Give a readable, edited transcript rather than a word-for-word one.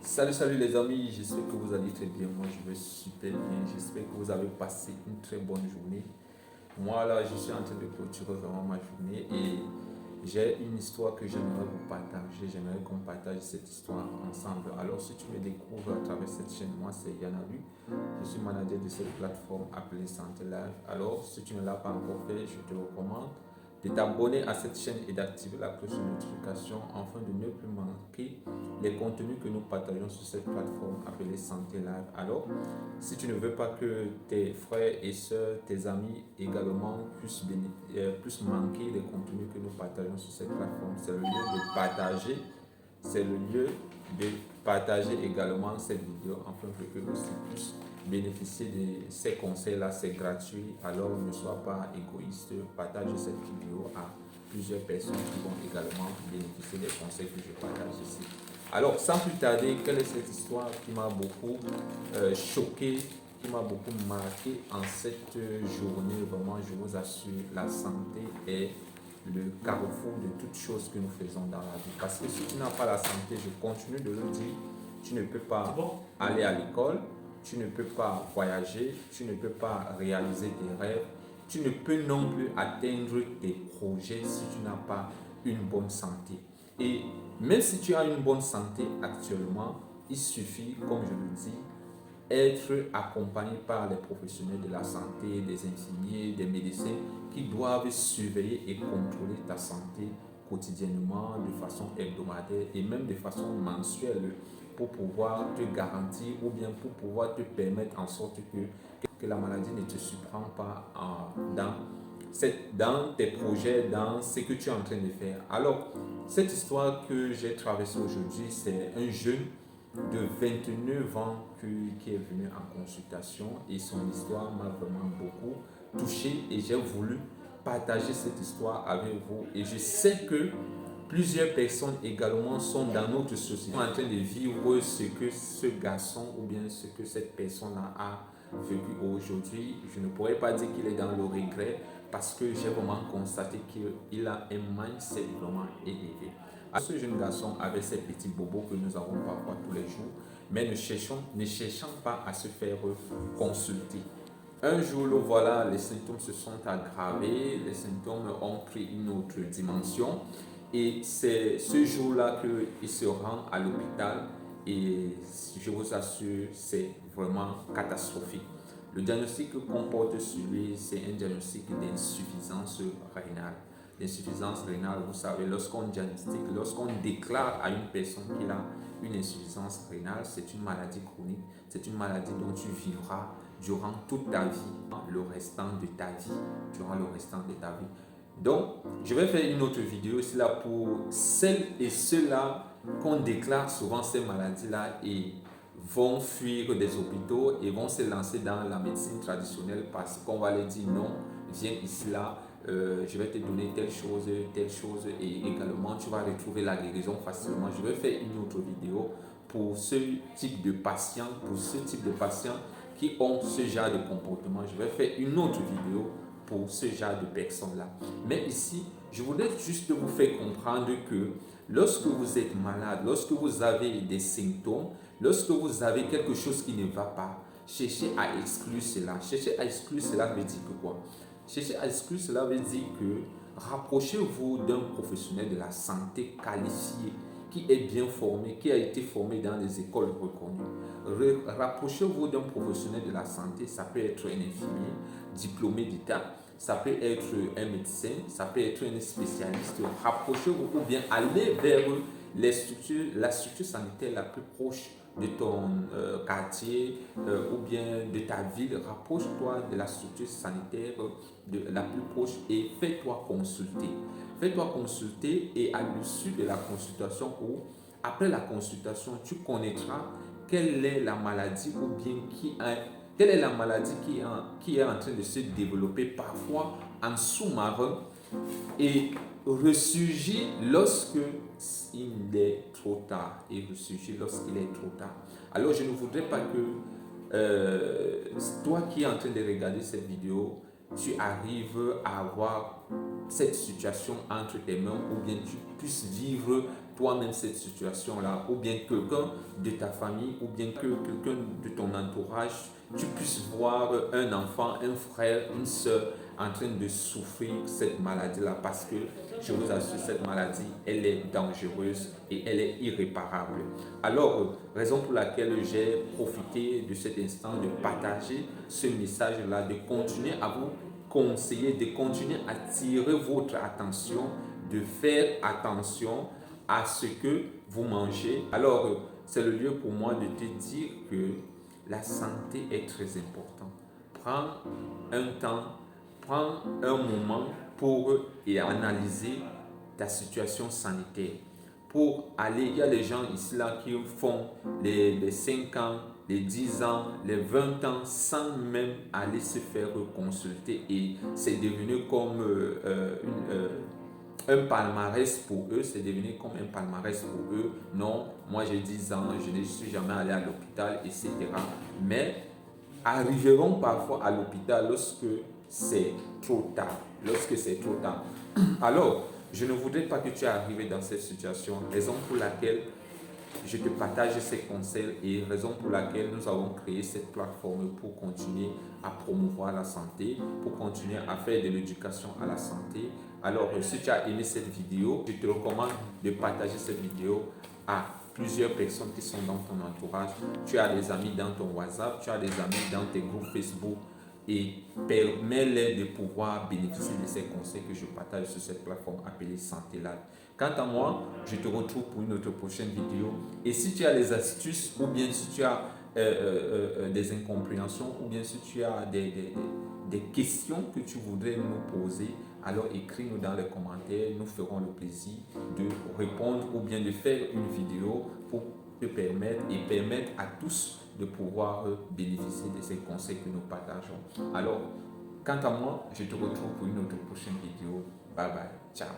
Salut les amis, j'espère que vous allez très bien. Moi je vais super bien. J'espère que vous avez passé une très bonne journée. Moi là, je suis en train de clôturer vraiment ma journée et j'ai une histoire que j'aimerais vous partager. J'aimerais qu'on partage cette histoire ensemble. Alors si tu me découvres à travers cette chaîne, moi c'est Yanalu. Je suis manager de cette plateforme appelée Santé Live. Alors si tu ne l'as pas encore fait, je te recommande de t'abonner à cette chaîne et d'activer la cloche de notification afin de ne plus manquer les contenus que nous partageons sur cette plateforme appelée Santé Live. Alors, si tu ne veux pas que tes frères et sœurs, tes amis également puissent manquer les contenus que nous partageons sur cette plateforme, c'est le lieu de partager, c'est le lieu de partager également cette vidéo afin que eux aussi puissent bénéficier de ces conseils-là, c'est gratuit. Alors ne sois pas égoïste, partage cette vidéo à plusieurs personnes qui vont également bénéficier des conseils que je partage ici. Alors sans plus tarder, quelle est cette histoire qui m'a beaucoup choqué, qui m'a beaucoup marqué en cette journée? Vraiment, je vous assure, la santé est le carrefour de toutes choses que nous faisons dans la vie. Parce que si tu n'as pas la santé, je continue de le dire, tu ne peux pas aller à l'école, tu ne peux pas voyager, tu ne peux pas réaliser tes rêves, tu ne peux non plus atteindre tes projets si tu n'as pas une bonne santé. Et même si tu as une bonne santé actuellement, il suffit, comme je le dis, être accompagné par les professionnels de la santé, des infirmiers, des médecins qui doivent surveiller et contrôler ta santé quotidiennement, de façon hebdomadaire et même de façon mensuelle pour pouvoir te garantir ou bien pour pouvoir te permettre en sorte que la maladie ne te surprend pas dans tes projets, dans ce que tu es en train de faire. Alors, cette histoire que j'ai traversée aujourd'hui, c'est un jeune de 29 ans qui est venu en consultation et son histoire m'a vraiment beaucoup touché et j'ai voulu partager cette histoire avec vous. Et je sais que plusieurs personnes également sont dans notre société en train de vivre ce que ce garçon ou bien ce que cette personne a vécu aujourd'hui. Je ne pourrais pas dire qu'il est dans le regret parce que j'ai vraiment constaté qu'il a un mindset vraiment élevé. Ce jeune garçon avait ces petits bobos que nous avons parfois tous les jours, mais ne cherchant pas à se faire consulter. Un jour, le voilà, les symptômes se sont aggravés, les symptômes ont pris une autre dimension et c'est ce jour-là qu'il se rend à l'hôpital et je vous assure, c'est vraiment catastrophique. Le diagnostic qu'on porte sur lui, c'est un diagnostic d'insuffisance rénale. L'insuffisance rénale, vous savez, lorsqu'on diagnostique, lorsqu'on déclare à une personne qu'il a une insuffisance rénale, c'est une maladie chronique, c'est une maladie dont tu vivras durant toute ta vie, le restant de ta vie, durant le restant de ta vie. Donc, je vais faire une autre vidéo ici là pour celles et ceux-là qu'on déclare souvent ces maladies-là et vont fuir des hôpitaux et vont se lancer dans la médecine traditionnelle parce qu'on va leur dire non, viens ici là, je vais te donner telle chose et également tu vas retrouver la guérison facilement. Je vais faire une autre vidéo pour ce type de patients, qui ont ce genre de comportement. Je vais faire une autre vidéo pour ce genre de personnes-là. Mais ici, je voudrais juste vous faire comprendre que lorsque vous êtes malade, lorsque vous avez des symptômes, lorsque vous avez quelque chose qui ne va pas, cherchez à exclure cela. Cherchez à exclure cela veut dire que quoi? Cherchez à exclure cela veut dire que rapprochez-vous d'un professionnel de la santé qualifié, qui est bien formé, qui a été formé dans les écoles reconnues. Rapprochez-vous d'un professionnel de la santé, ça peut être un infirmier diplômé d'État, ça peut être un médecin, ça peut être un spécialiste. Rapprochez-vous ou bien allez vers la structure sanitaire la plus proche de ton quartier ou bien de ta ville. Rapproche-toi de la structure sanitaire la plus proche et fais-toi consulter. Fais-toi consulter et à l'issue de la consultation ou après la consultation, tu connaîtras quelle est la maladie ou bien quelle est la maladie qui est en train de se développer parfois en sous-marin et ressurgit lorsque il est trop tard. Et ressurgit lorsqu'il est trop tard. Alors je ne voudrais pas que toi qui es en train de regarder cette vidéo, tu arrives à avoir cette situation entre tes mains ou bien tu puisses vivre toi-même cette situation-là, ou bien quelqu'un de ta famille, ou bien que quelqu'un de ton entourage, tu puisses voir un enfant, un frère, une soeur en train de souffrir cette maladie-là, parce que je vous assure, cette maladie, elle est dangereuse et elle est irréparable. Alors, raison pour laquelle j'ai profité de cet instant de partager ce message-là, de continuer à vous conseiller, de continuer à attirer votre attention, de faire attention à ce que vous mangez. Alors, c'est le lieu pour moi de te dire que la santé est très importante. Prends un temps, prends un moment pour analyser ta situation sanitaire. Pour aller, il y a les gens ici là qui font les 5 ans, les 10 ans, les 20 ans sans même aller se faire consulter, et c'est devenu comme un palmarès pour eux, c'est devenu comme un palmarès pour eux. Non, moi j'ai 10 ans, je ne suis jamais allé à l'hôpital, etc. Mais arriveront parfois à l'hôpital lorsque c'est trop tard. Lorsque c'est trop tard. Alors, je ne voudrais pas que tu arrives dans cette situation, raison pour laquelle je te partage ces conseils et raison pour laquelle nous avons créé cette plateforme pour continuer à promouvoir la santé, pour continuer à faire de l'éducation à la santé. Alors, si tu as aimé cette vidéo, je te recommande de partager cette vidéo à plusieurs personnes qui sont dans ton entourage. Tu as des amis dans ton WhatsApp, tu as des amis dans tes groupes Facebook, et permets-les de pouvoir bénéficier de ces conseils que je partage sur cette plateforme appelée Santé Live. Quant à moi, je te retrouve pour une autre prochaine vidéo. Et si tu as des astuces, ou bien si tu as des incompréhensions, ou bien si tu as des questions que tu voudrais nous poser, alors écris-nous dans les commentaires. Nous ferons le plaisir de répondre ou bien de faire une vidéo pour te permettre et permettre à tous de pouvoir bénéficier de ces conseils que nous partageons. Alors, quant à moi, je te retrouve pour une autre prochaine vidéo. Bye bye. Ciao.